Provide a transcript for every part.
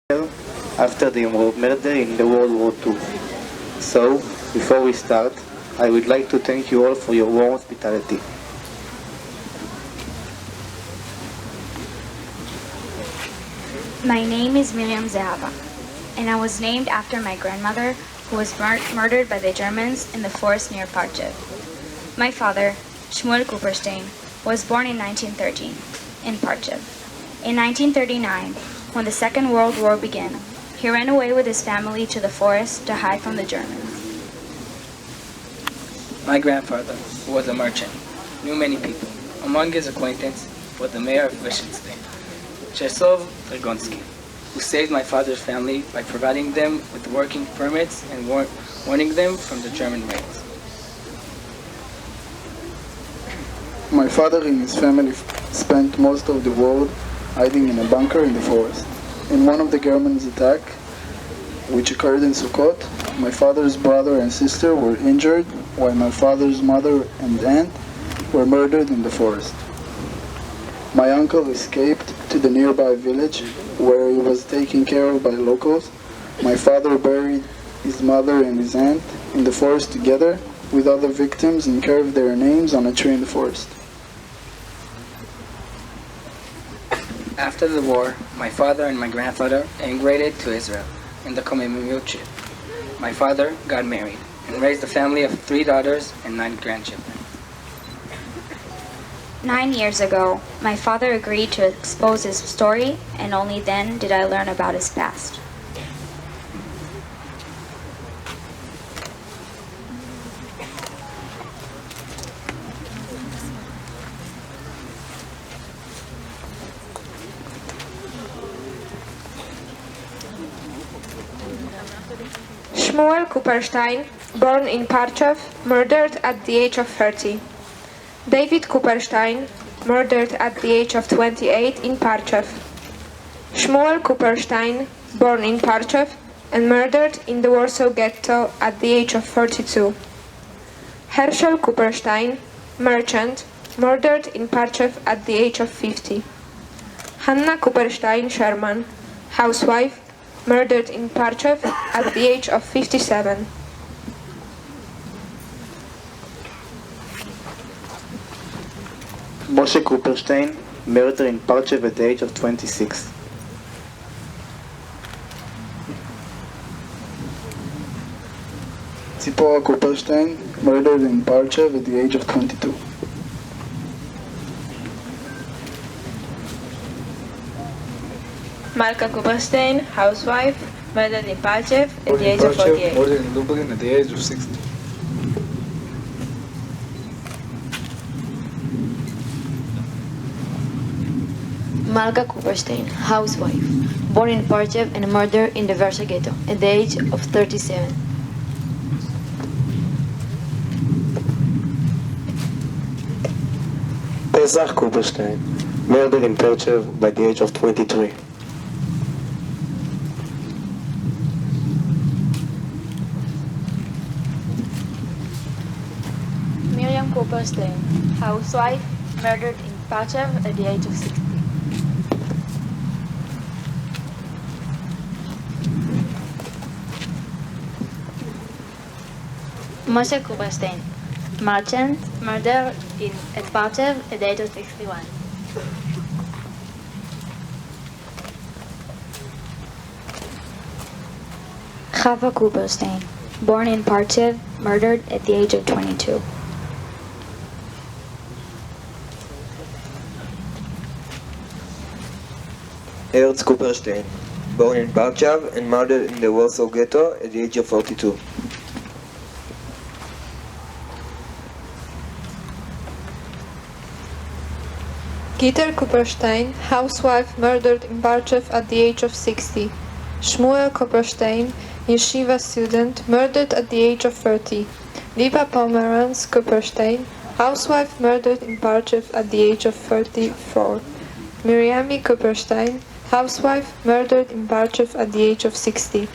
after the murder in the World War II. So, before we start, I would like to thank you all for your warm hospitality. My name is Miriam Zehava, and I was named after my grandmother, who was murdered by the Germans in the forest near Parczew. My father, Shmuel Cooperstein, was born in 1913 in Parczew. In 1939, when the Second World War began, he ran away with his family to the forest to hide from the Germans. My grandfather, who was a merchant, knew many people. Among his acquaintance was the mayor of Liechtenstein, Czesław Dragonsky, who saved my father's family by providing them with working permits and warning them from the German raids. My father and his family spent most of the war hiding in a bunker in the forest. In one of the Germans' attack, which occurred in Sukkot, my father's brother and sister were injured, while my father's mother and aunt were murdered in the forest. My uncle escaped to the nearby village, where he was taken care of by locals. My father buried his mother and his aunt in the forest together with other victims and carved their names on a tree in the forest. After the war, my father and my grandfather emigrated to Israel in the Komimimut. My father got married and raised a family of 3 daughters and 9 grandchildren. 9 years ago, my father agreed to expose his story, and only then did I learn about his past. Shmuel Cooperstein, born in Parczew, murdered at the age of 30. David Cooperstein, murdered at the age of 28 in Parczew. Shmuel Cooperstein, born in Parczew and murdered in the Warsaw Ghetto at the age of 32. Herschel Cooperstein, merchant, murdered in Parczew at the age of 50. Hanna Cooperstein Sherman, housewife, murdered in Parczew at the age of 57. Moshe Cooperstein, murdered in Parczew at the age of 26. Tzipora Cooperstein, murdered in Parczew at the age of 22. Malka Cooperstein, housewife, murdered in Parczew at the age of 48. Murdered in Lublin at the age of 60. Malka Cooperstein, housewife, born in Parczew and murdered in the Warsaw Ghetto at the age of 37. Pesach Cooperstein, murdered in Parczew by the age of 23. Miriam Cooperstein, housewife, murdered in Parczew at the age of 60. Moshe Cooperstein, merchant, murdered at Parczew at the age of 61. Chava Cooperstein, born in Parczew, murdered at the age of 22. Ernst Cooperstein, born in Parczew and murdered in the Warsaw Ghetto at the age of 42. Gitter Cooperstein, housewife, murdered in Parczew at the age of 60. Shmuel Cooperstein, yeshiva student, murdered at the age of 30. Liva Pomerantz Cooperstein, housewife, murdered in Parczew at the age of 34. Miriami Cooperstein, housewife, murdered in Parczew at the age of 60.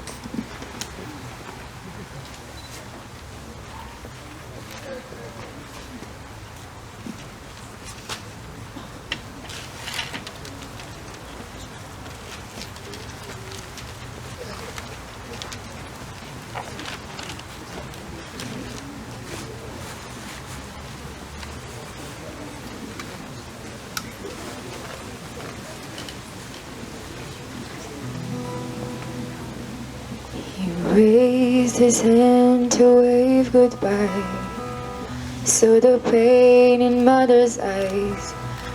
his hand to wave goodbye. Saw the pain in mother's eyes,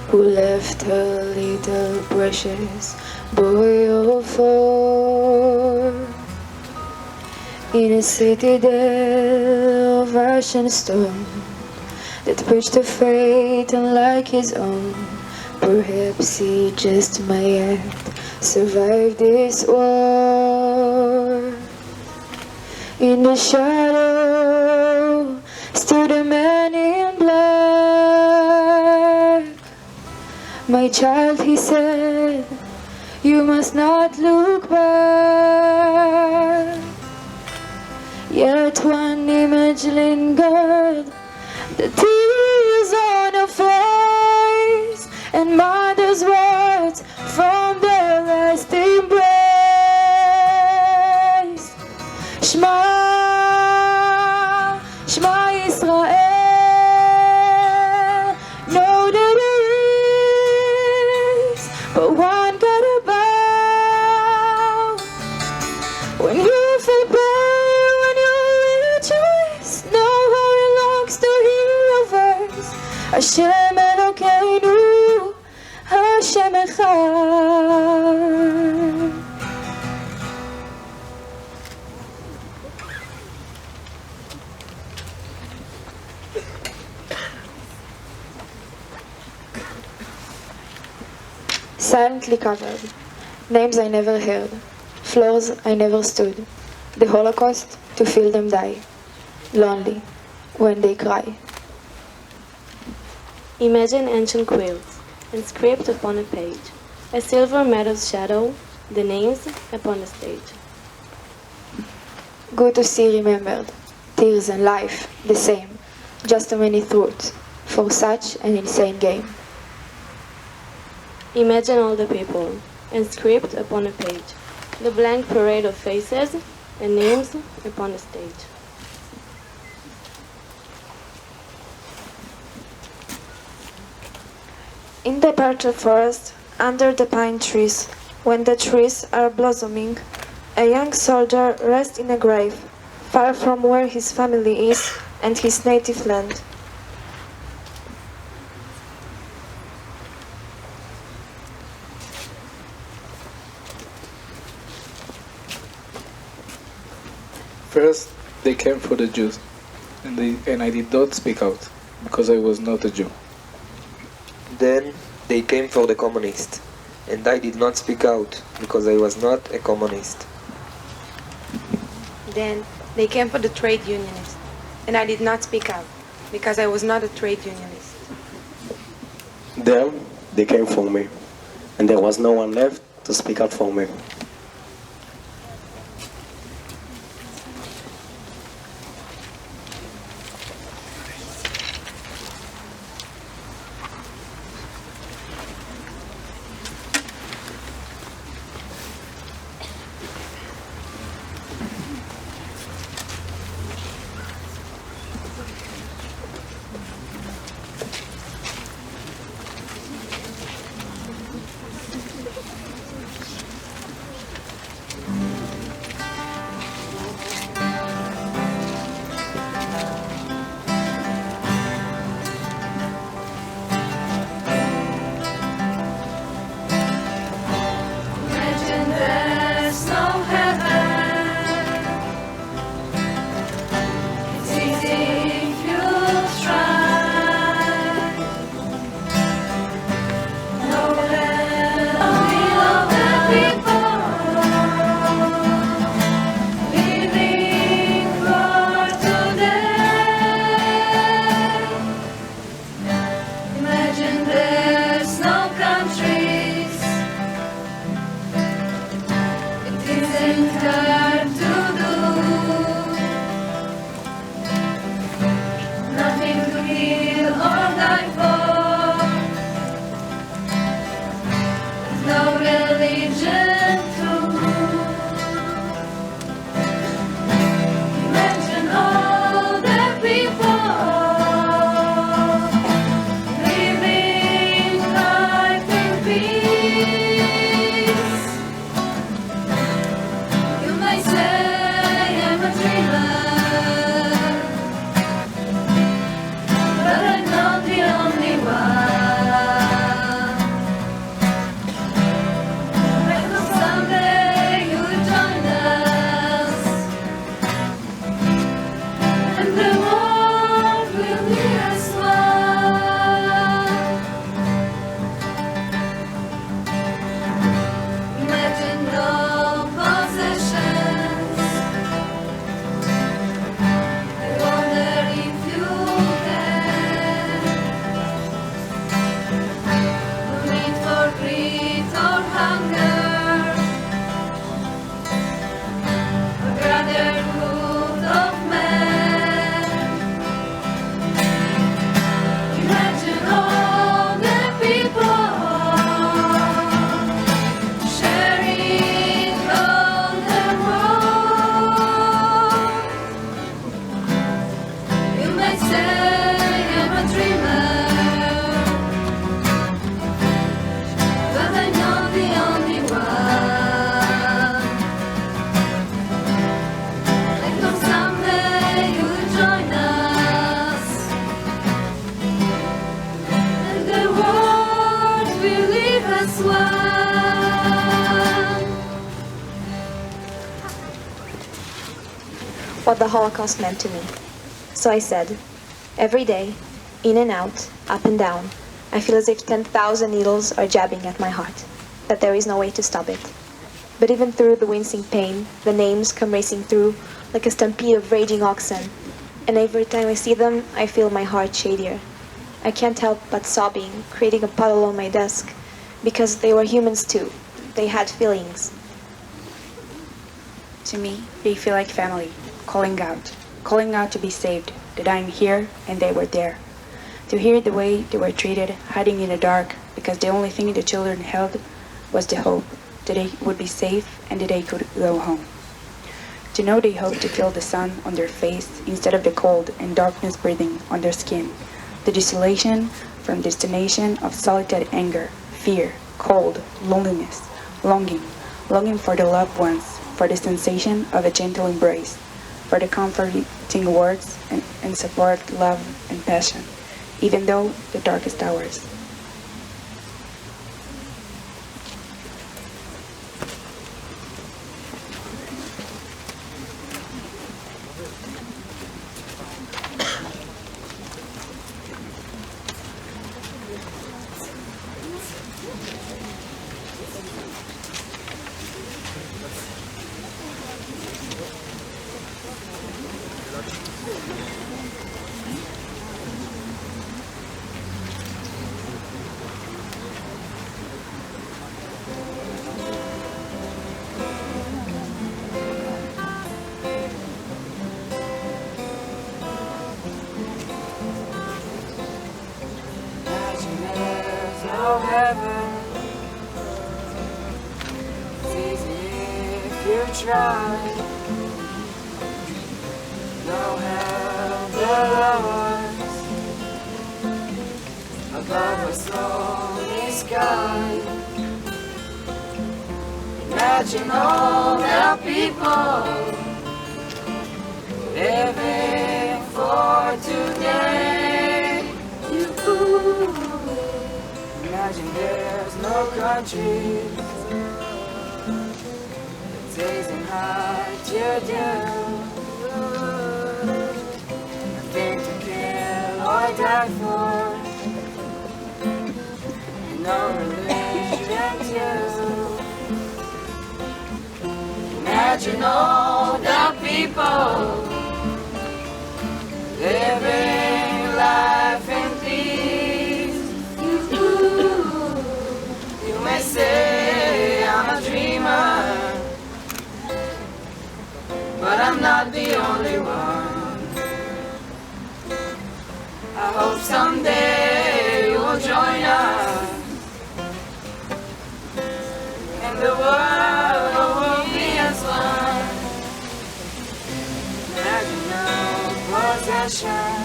who left her little precious boy of 4 in a citadel of ash and stone that preached a fate unlike his own. Perhaps he just might survive this war. In the shadow stood a man in black. My child, he said, you must not look back. Yet one image lingered, the tears on her face, and mother's words from their last embrace. Shema, Shema Yisrael. Know that there is but one God above. When you feel pain, when you rejoice, know how it longs to hear your verse. Hashem Elokeinu, Hashem Echad. Silently covered. Names I never heard. Floors I never stood. The Holocaust to feel them die. Lonely when they cry. Imagine ancient quilts, inscribed upon a page. A silver meadow's shadow, the names upon the stage. Good to see remembered. Tears and life, the same. Just too many truths for such an insane game. Imagine all the people, inscribed upon a page. The blank parade of faces and names upon the stage. In the Parczew forest, under the pine trees, when the trees are blossoming, a young soldier rests in a grave, far from where his family is and his native land. First, they came for the Jews, and I did not speak out, because I was not a Jew. Then they came for the communists, and I did not speak out, because I was not a communist. Then they came for the trade unionists, and I did not speak out, because I was not a trade unionist. Then they came for me, and there was no one left to speak out for me. this world. What the Holocaust meant to me. So I said, every day, in and out, up and down, I feel as if 10,000 needles are jabbing at my heart, that there is no way to stop it. But even through the wincing pain, the names come racing through like a stampede of raging oxen, and every time I see them, I feel my heart shadier. I can't help but sobbing, creating a puddle on my desk, because they were humans too. They had feelings. To me, they feel like family, calling out to be saved, that I'm here and they were there. To hear the way they were treated, hiding in the dark, because the only thing the children held was the hope that they would be safe and that they could go home. To know they hoped to feel the sun on their face instead of the cold and darkness breathing on their skin. The desolation from destination of solitude, anger, fear, cold, loneliness, longing for the loved ones, for the sensation of a gentle embrace, for the comforting words and support, love and passion, even though the darkest hours. No heaven, it's easy if you try. No hell below us, above a stormy sky. Imagine all the people living for today. Imagine there's no countries, the days and nights you do. Nothing to kill or die for, and no religion too. Imagine all the people living life in peace. You may say I'm a dreamer, but I'm not the only one. I hope someday you will join us, and the world will be as one. Imagine no possession.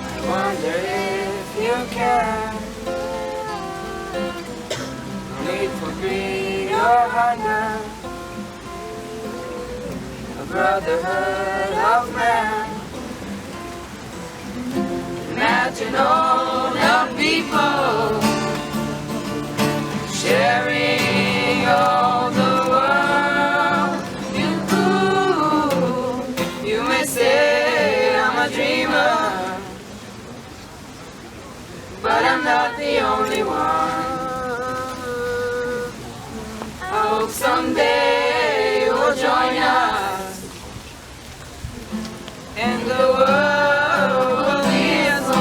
I wonder if you can. No need for greed or hunger, a brotherhood of man. Imagine all the people sharing all the world. You may say I'm a dreamer, but I'm not the only one. I hope someday you'll join us, and the world will be as one.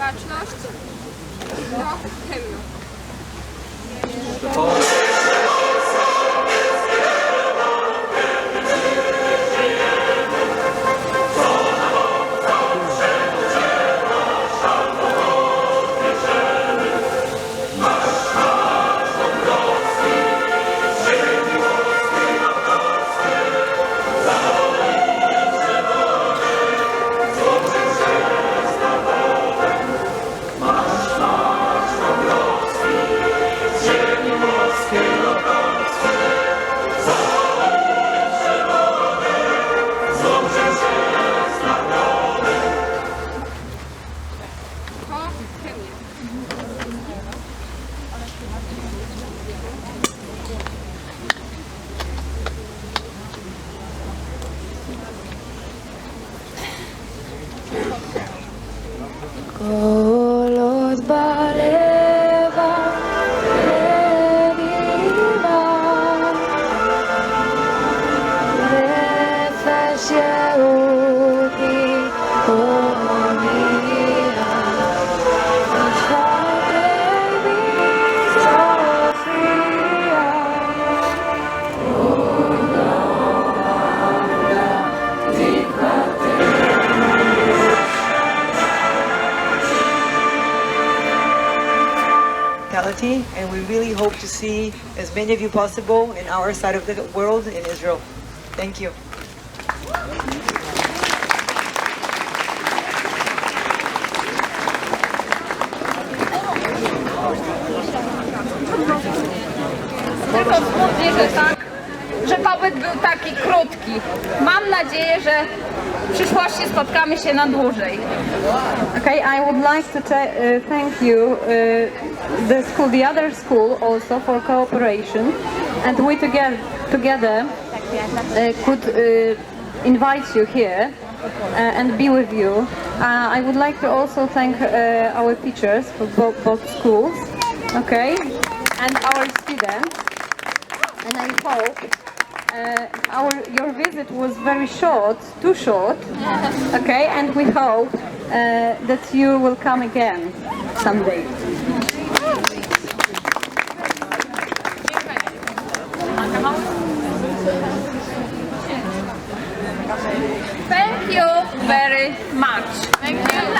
baczność do chemii. קולות בלב הרביבה, נפש יהודי הומייה, נשמע לבי סופיה. And we really hope to see as many of you possible in our side of the world in Israel. Thank you. Tylko smutnie, że pobyt był taki krótki. Mam nadzieję, że w przyszłości spotkamy się na dłużej. Okay, I would like to thank you, the other school also for cooperation, and we together could invite you here and be with you. I would like to also thank our teachers for both schools, okay, and our students. And I hope your visit was very short, too short, okay, and we hope that you will come again someday. Thank you very much. Thank you.